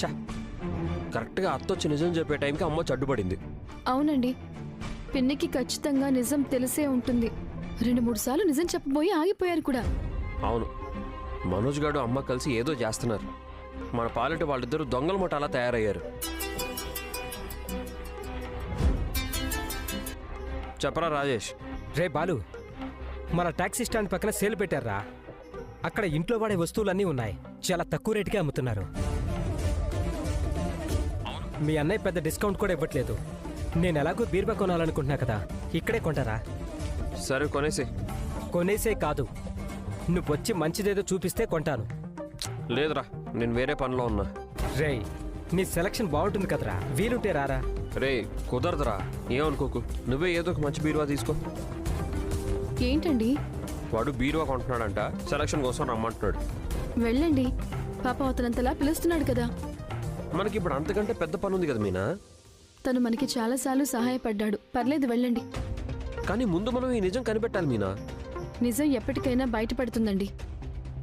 చా, కరెక్ట్గా అత్తొచ్చి నిజం చెప్పే టైంకి అమ్మ అడ్డుపడింది. అవునండి, పిన్నికి ఖచ్చితంగా నిజం తెలిసే ఉంటుంది. 2-3 సార్లు నిజం చెప్పబోయి ఆగిపోయారు కూడా. అవును, మనోజ్ గారు అమ్మ కలిసి ఏదో చేస్తున్నారు. మన పాలిట వాళ్ళిద్దరూ దొంగల మూట అలా తయారయ్యారు. చెప్పరా రాజేష్. రే బాలు, మన టాక్సీ స్టాండ్ పక్కన సేల్ పెట్టారా? అక్కడ ఇంట్లో వాడే వస్తువులన్నీ ఉన్నాయి, చాలా తక్కువ రేటుకే అమ్ముతున్నారు. మీ అన్నయ్య పెద్ద డిస్కౌంట్ కూడా ఇవ్వట్లేదు. నేను ఎలాగో బీర్బా కొనాలనుకుంటున్నా కదా, ఇక్కడే కొంటారా? సరే కొనేసి. కొనేసే కాదు, నువ్వు వచ్చి మంచిదేదో చూపిస్తే కొంటాను. లేదురా, నేను వేరే పనిలో ఉన్నా. రే, నీ సెలక్షన్ బాగుంటుంది కదరా, వీలుంటే రారా. రే కుదరదురా, ఏమనుకోకు. నువ్వే ఏదో ఒక మంచి బీరువా తీసుకో. ఏంటండి? వాడు బీరువా కొంటున్నాడంట, సెలక్షన్ కోసం రమ్మంటున్నాడు. వెళ్ళండి, పాప అతనంతలా పిలుస్తున్నాడు కదా. మనకి ఇప్పుడు అంతకంటే పెద్ద పని ఉంది కదా మీనా. తను మనకి చాలాసార్లు సహాయపడ్డాడు, పర్లేదు వెళ్ళండి. కానీ ముందు మనం ఈ నిజం కనిపెట్టాలి మీనా. నిజం ఎప్పటికైనా బయటపడుతుందండి.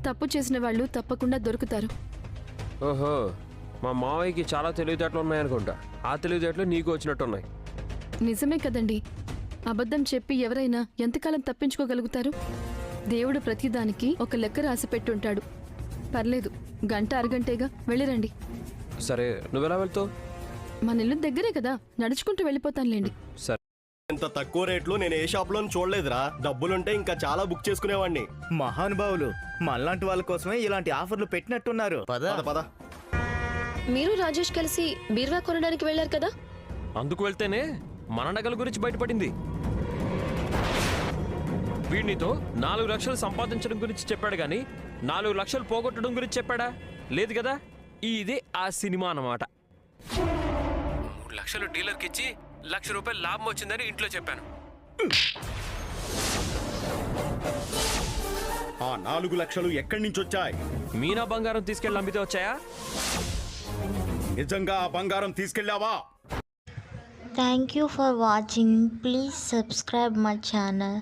తప్పు చేసిన వాళ్ళు తప్పకుండా దొరుకుతారు. ఓహో, మా మావయ్యకి చాలా తెలివితేటలు ఉన్నాయనుకుంటా. ఆ తెలివితేటలు నీకు వచ్చినట్టున్నాయి. నిజమే కదండి, అబద్ధం చెప్పి ఎవరైనా ఎంతకాలం తప్పించుకోగలుగుతారు? దేవుడు ప్రతిదానికి ఒక లెక్క రాసి పెట్టుంటాడు. పర్లేదు, గంట అరగంటేగా, వెళ్ళిరండి. సరే, నువ్వెలా వెళ్తావు? మన ఇల్లు దగ్గరే కదా, నడుచుకుంటూ వెళ్ళిపోతానులేండి. సరే. ఇంత తక్కువ రేట్లు నేను ఏ షాప్ లోను చూడలేదురా. డబ్బులుంటే ఇంకా చాలా బుక్ చేసుకునేవాడిని. మహానుభావులు మనలాంటి వాళ్ళ కోసమే ఇలాంటి ఆఫర్లు పెట్టినట్టున్నారు. పద పద. మీరు రాజేష్ కలిసి బీర్వా కొనడానికి వెళ్ళారు కదా? అందుకు వెళ్తేనే మన నగల గురించి బయటపడింది. వీడినితో 4 లక్షలు సంపాదించడం గురించి చెప్పాడు గాని 4 లక్షలు పోగొట్టడం గురించి చెప్పాడా? లేదు కదా. ఇది ఆ సినిమా అన్నమాట. 3 లక్షలు డీలర్కి ఇచ్చి 1 లక్ష రూపాయలు లాభం వచ్చిందని ఇంట్లో చెప్పాను. ఆ 4 లక్షలు ఎక్కడి నుంచి వచ్చాయి? మీనా బంగారం తీసుకెళ్ళి అమ్మితే వచ్చాయా? నిజంగా ఆ బంగారం తీసుకెళ్ళావా? Thank you for watching. Please subscribe my channel.